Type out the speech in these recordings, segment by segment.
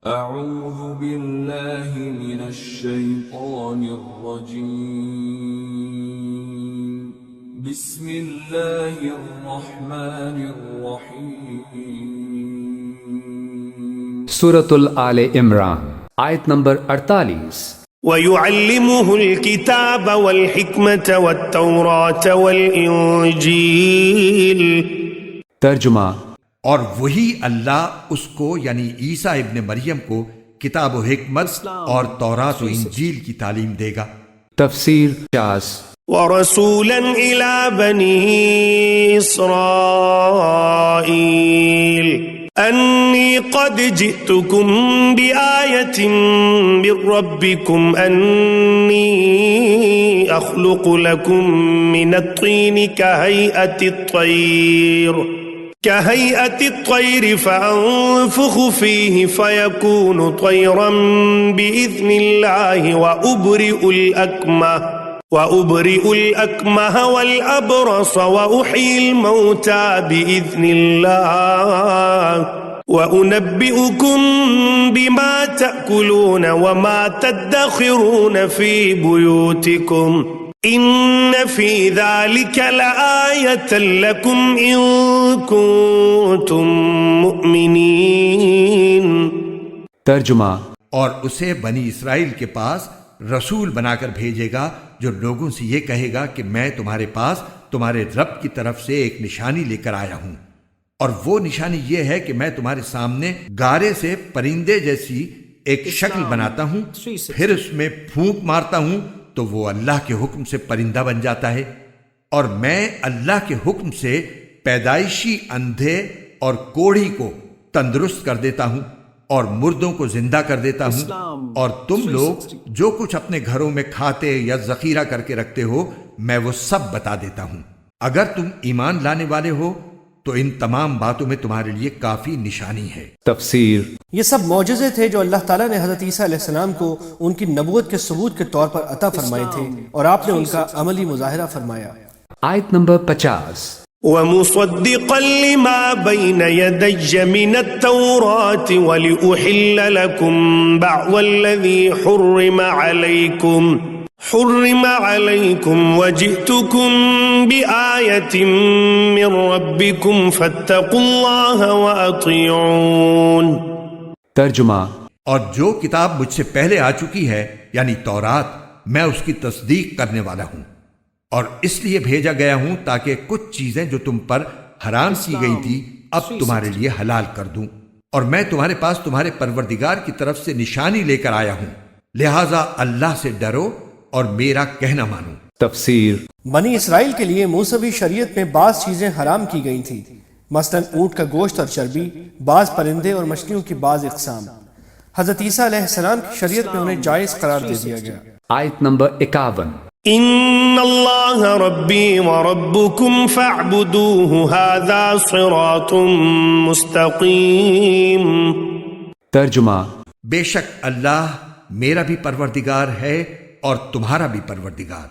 أعوذ بالله من الشيطان الرجيم بسم الله الرحمن الرحيم سورة آل عمران آیت نمبر 48۔ وَيُعَلِّمُهُ الْكِتَابَ وَالْحِكْمَةَ وَالتَّوْرَاةَ وَالْإِنْجِيلَ۔ ترجمہ، اور وہی اللہ اس کو یعنی عیسیٰ ابن مریم کو کتاب و حکمت اور تورات و انجیل کی تعلیم دے گا۔ تفسیر 50۔ وَرَسُولًا إِلَى بَنِي إِسْرَائِيلَ أَنِّي قَدْ جِئْتُكُمْ بِآيَةٍ مِّن رَّبِّكُمْ أَنِّي أَخْلُقُ لَكُم مِّنَ الطِّينِ كهيئة الطير فأنفخ فيه فيكون طيرا بإذن الله وأبرئ الأكمه والأبرص وأحيي الموتى بإذن الله وأنبئكم بما تأكلون وما تدخرون في بيوتكم إن في ذلك لآية لكم إن كنتم مؤمنين۔ ترجمہ، اور اسے بنی اسرائیل کے پاس رسول بنا کر بھیجے گا جو لوگوں سے یہ کہے گا کہ میں تمہارے پاس تمہارے رب کی طرف سے ایک نشانی لے کر آیا ہوں، اور وہ نشانی یہ ہے کہ میں تمہارے سامنے گارے سے پرندے جیسی ایک شکل بناتا ہوں، پھر اس میں پھونک مارتا ہوں تو وہ اللہ کے حکم سے پرندہ بن جاتا ہے، اور میں اللہ کے حکم سے پیدائشی اندھے اور کوڑھی کو تندرست کر دیتا ہوں اور مردوں کو زندہ کر دیتا ہوں، اور تم لوگ جو کچھ اپنے گھروں میں کھاتے یا ذخیرہ کر کے رکھتے ہو میں وہ سب بتا دیتا ہوں۔ اگر تم ایمان لانے والے ہو تو ان تمام باتوں میں تمہارے لیے کافی نشانی ہے۔ تفسیر۔ یہ سب معجزے تھے جو اللہ تعالیٰ نے حضرت عیسیٰ علیہ السلام کو ان کی نبوت کے ثبوت کے طور پر عطا فرمائے تھے، اور آپ نے ان کا عملی مظاہرہ فرمایا۔ آیت نمبر 50۔ وَمُصَدِّقًا لِمَا بَيْنَ يَدَيَّ مِنَ التَّوْرَاةِ وَلِأُحِلَّ لَكُمْ بَعْضَ الَّذِي حُرِّمَ عَلَيْكُمْ وَجِئْتُكُمْ بِآيَةٍ مِّن رَّبِّكُمْ فَاتَّقُوا اللَّهَ وَأَطِيعُونِ۔ ترجمہ، اور جو کتاب مجھ سے پہلے آ چکی ہے یعنی تورات، میں اس کی تصدیق کرنے والا ہوں، اور اس لیے بھیجا گیا ہوں تاکہ کچھ چیزیں جو تم پر حرام کی گئی تھی اب تمہارے لیے حلال کر دوں، اور میں تمہارے پاس تمہارے پروردگار کی طرف سے نشانی لے کر آیا ہوں، لہٰذا اللہ سے ڈرو اور میرا کہنا مانو۔ تفسیر۔ بنی اسرائیل کے لیے موسوی شریعت میں بعض چیزیں حرام کی گئی تھیں، مثلا اونٹ کا گوشت اور چربی، بعض پرندے اور مچھلیوں کی بعض اقسام۔ حضرت عیسیٰ علیہ السلام کی شریعت میں انہیں جائز قرار دے دیا گیا۔ آیت نمبر 51۔ ان اللہ ربی وربکم فاعبدوہ ھذا صراط مستقیم۔ ترجمہ، بے شک اللہ میرا بھی پروردگار ہے اور تمہارا بھی پروردگار،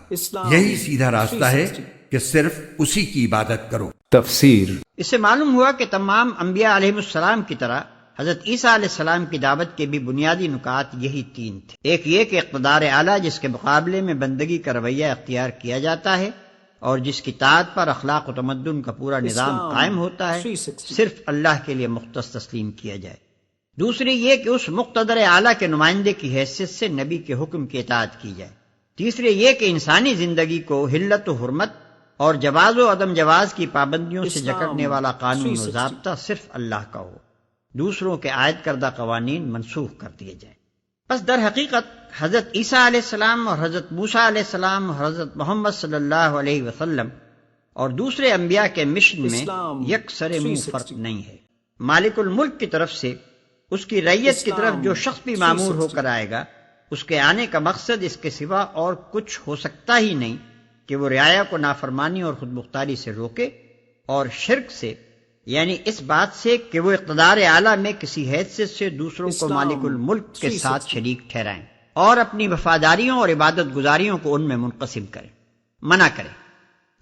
یہی سیدھا راستہ ہے کہ صرف اسی کی عبادت کرو۔ تفسیر۔ اس سے معلوم ہوا کہ تمام انبیاء علیہ السلام کی طرح حضرت عیسیٰ علیہ السلام کی دعوت کے بھی بنیادی نکات یہی تین تھے۔ ایک یہ کہ اقتدار اعلیٰ جس کے مقابلے میں بندگی کا رویہ اختیار کیا جاتا ہے اور جس کی طاعت پر اخلاق و تمدن کا پورا نظام قائم ہوتا ہے، صرف اللہ کے لیے مختص تسلیم کیا جائے۔ دوسری یہ کہ اس مقتدر اعلیٰ کے نمائندے کی حیثیت سے نبی کے حکم کی اطاعت کی جائے۔ تیسری یہ کہ انسانی زندگی کو حلت و حرمت اور جواز و عدم جواز کی پابندیوں سے جکڑنے والا قانون و ضابطہ صرف اللہ کا ہو، دوسروں کے عائد کردہ قوانین منسوخ کر دیے جائیں۔ پس در حقیقت حضرت عیسیٰ علیہ السلام اور حضرت موسیٰ علیہ السلام اور حضرت محمد صلی اللہ علیہ وسلم اور دوسرے انبیاء کے مشن میں یک سر منہ فرق نہیں ہے۔ مالک الملک کی طرف سے اس کی رعیت کی طرف جو شخص بھی مامور ہو کر آئے گا، اس کے آنے کا مقصد اس کے سوا اور کچھ ہو سکتا ہی نہیں کہ وہ رعایا کو نافرمانی اور خود مختاری سے روکے، اور شرک سے یعنی اس بات سے کہ وہ اقتدار اعلیٰ میں کسی حیثیت سے دوسروں کو مالک الملک کے ساتھ شریک ٹھہرائیں اور اپنی وفاداریوں اور عبادت گزاریوں کو ان میں منقسم کریں، منع کریں،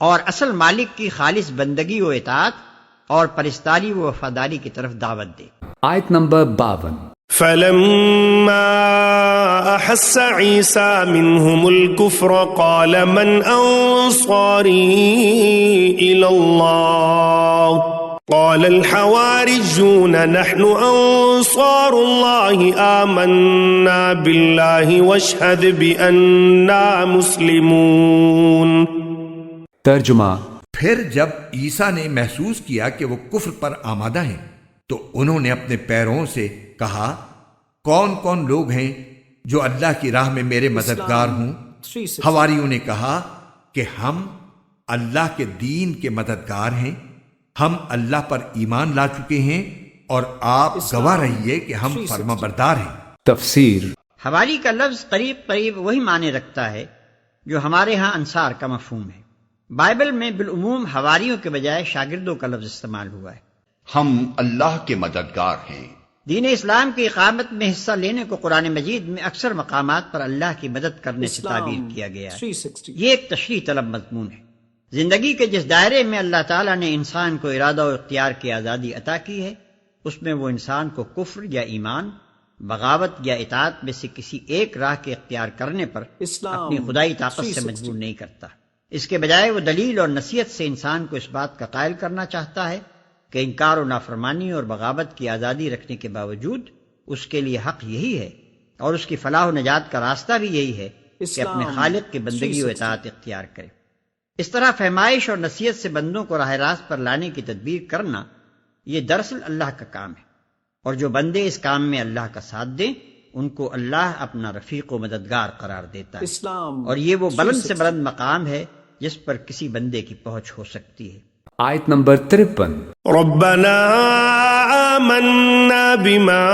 اور اصل مالک کی خالص بندگی و اطاعت اور پرستاری و وفاداری کی طرف دعوت دے۔ آیت نمبر 52۔ فلما أحس عيسى منهم الكفر قال من أنصاري إلى الله قال الحواريون نحن أنصار الله آمنا بالله واشهد بأننا مسلمون. ترجمہ. پھر جب عیسیٰ نے محسوس کیا کہ وہ کفر پر آمادہ ہیں تو انہوں نے اپنے پیروں سے کہا کون کون لوگ ہیں جو اللہ کی راہ میں میرے مددگار ہوں؟ حواریوں نے کہا کہ ہم اللہ کے دین کے مددگار ہیں، ہم اللہ پر ایمان لا چکے ہیں اور آپ گواہ رہیے کہ ہم فرما بردار ہیں. تفسیر. حواری کا لفظ قریب قریب وہی معنی رکھتا ہے جو ہمارے ہاں انصار کا مفہوم ہے. بائبل میں بالعموم حواریوں کے بجائے شاگردوں کا لفظ استعمال ہوا ہے. ہم اللہ کے مددگار ہیں. دین اسلام کی اقامت میں حصہ لینے کو قرآن مجید میں اکثر مقامات پر اللہ کی مدد کرنے سے تعبیر کیا گیا ہے. یہ ایک تشریح طلب مضمون ہے. زندگی کے جس دائرے میں اللہ تعالیٰ نے انسان کو ارادہ و اختیار کی آزادی عطا کی ہے، اس میں وہ انسان کو کفر یا ایمان، بغاوت یا اطاعت میں سے کسی ایک راہ کے اختیار کرنے پر اپنی خدائی طاقت سے مجبور نہیں کرتا. اس کے بجائے وہ دلیل اور نصیحت سے انسان کو اس بات کا قائل کرنا چاہتا ہے کہ انکار و نافرمانی اور بغاوت کی آزادی رکھنے کے باوجود اس کے لیے حق یہی ہے اور اس کی فلاح و نجات کا راستہ بھی یہی ہے کہ اپنے خالق کی بندگی و اطاعت اختیار کرے. اس طرح فہمائش اور نصیحت سے بندوں کو راہ راست پر لانے کی تدبیر کرنا یہ دراصل اللہ کا کام ہے، اور جو بندے اس کام میں اللہ کا ساتھ دیں ان کو اللہ اپنا رفیق و مددگار قرار دیتا ہے، اور یہ وہ بلند سے بلند مقام ہے جس پر کسی بندے کی پہنچ ہو سکتی ہے. آیت نمبر 53. ربنا آمنا بما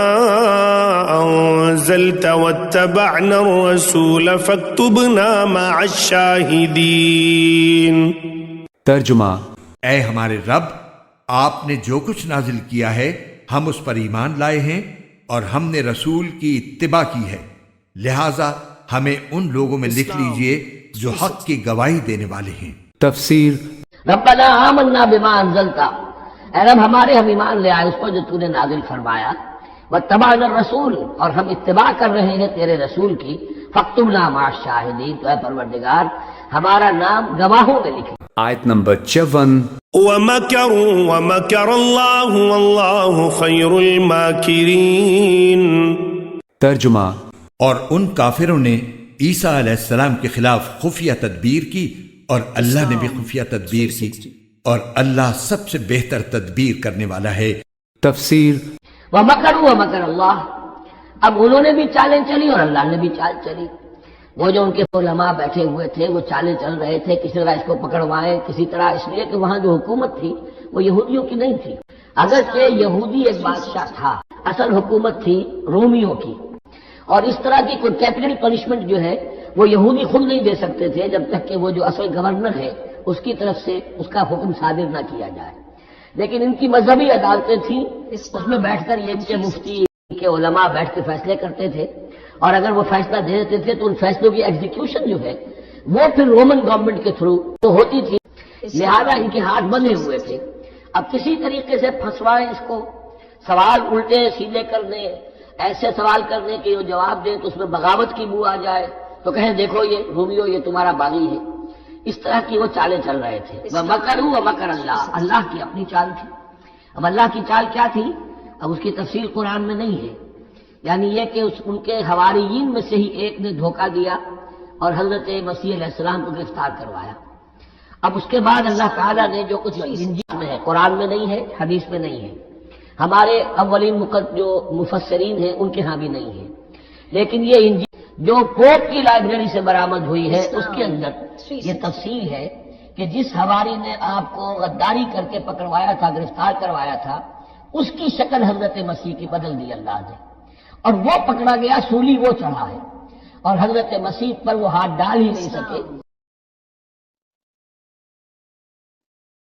أنزلت واتبعنا الرسول فاكتبنا مع الشاهدين. ترجمہ. اے ہمارے رب، آپ نے جو کچھ نازل کیا ہے ہم اس پر ایمان لائے ہیں اور ہم نے رسول کی اتباع کی ہے، لہٰذا ہمیں ان لوگوں میں لکھ لیجئے جو حق کی گواہی دینے والے ہیں. تفسیر. ربنا آمنا بما انزلت، اے رب ہمارے ہم ایمان لے آئے اس پر جو تو نے نازل فرمایا، واتبعنا الرسول، اور ہم اتباع کر رہے ہیں تیرے رسول کی، فاکتبنا مع الشاہدین، تو اے پروردگار ہمارا نام گواہوں میں لکھ. آیت نمبر 54. ومكروا ومكر الله والله خير الماكرين. ترجمہ. اور ان کافروں نے عیسیٰ علیہ السلام کے خلاف خفیہ تدبیر کی اور اللہ نے بھی خفیہ تدبیر کی، اور اللہ سب سے بہتر تدبیر کرنے والا ہے. تفسیر. ومکروا ومکر اللہ، اب انہوں نے بھی چالیں چلی اور اللہ نے بھی چال چلی. وہ جو ان کے علماء بیٹھے ہوئے تھے وہ چالیں چل رہے تھے کسی طرح اس کو پکڑوائیں، کسی طرح، اس لیے کہ وہاں جو حکومت تھی وہ یہودیوں کی نہیں تھی. اگرچہ یہودی ایک بادشاہ تھا، اصل حکومت تھی رومیوں کی، اور اس طرح کی کوئی کیپٹل پنشمنٹ جو ہے وہ یہودی خود نہیں دے سکتے تھے جب تک کہ وہ جو اصل گورنر ہے اس کی طرف سے اس کا حکم صادر نہ کیا جائے. لیکن ان کی مذہبی عدالتیں تھیں، اس میں بیٹھ کر یہ کہ مفتی کے علماء بیٹھ کے فیصلے کرتے تھے، اور اگر وہ فیصلہ دے دیتے تھے تو ان فیصلوں کی ایگزیکیوشن جو ہے وہ پھر رومن گورنمنٹ کے تھرو تو ہوتی تھی، لہذا ان کے ہاتھ بندھے ہوئے تھے. اب کسی طریقے سے پھنسوائیں اس کو، سوال الٹے سیدھے کرنے، ایسے سوال کرنے کہ وہ جواب دیں تو اس میں بغاوت کی بو آ جائے تو کہیں دیکھو یہ رومیو یہ تمہارا باغی ہے. اس طرح کی وہ چالیں چل رہے تھے. وَمَكَرُوا وَمَكَرَ اللَّهُ، اللہ کی اپنی چال تھی. اب اللہ کی چال کیا تھی؟ اب اس کی تفصیل قرآن میں نہیں ہے، یعنی یہ کہ ان کے حواریین میں سے ہی ایک نے دھوکہ دیا اور حضرت مسیح علیہ السلام کو گرفتار کروایا. اب اس کے بعد اللہ تعالیٰ نے جو کچھ انجیل میں ہے، قرآن میں نہیں ہے، حدیث میں نہیں ہے، ہمارے اولین جو مفسرین ہیں ان کے ہاں بھی نہیں ہے، لیکن یہ انجیل جو پوپ کی لائبریری سے برآمد ہوئی ہے اس کے اندر یہ تفصیل ہے کہ جس حواری نے آپ کو غداری کر کے پکڑوایا تھا، گرفتار کروایا تھا، اس کی شکل حضرت مسیح کی بدل دی اللہ نے، اور وہ پکڑا گیا، سولی وہ چڑھا ہے، اور حضرت مسیح پر وہ ہاتھ ڈال ہی نہیں سکے.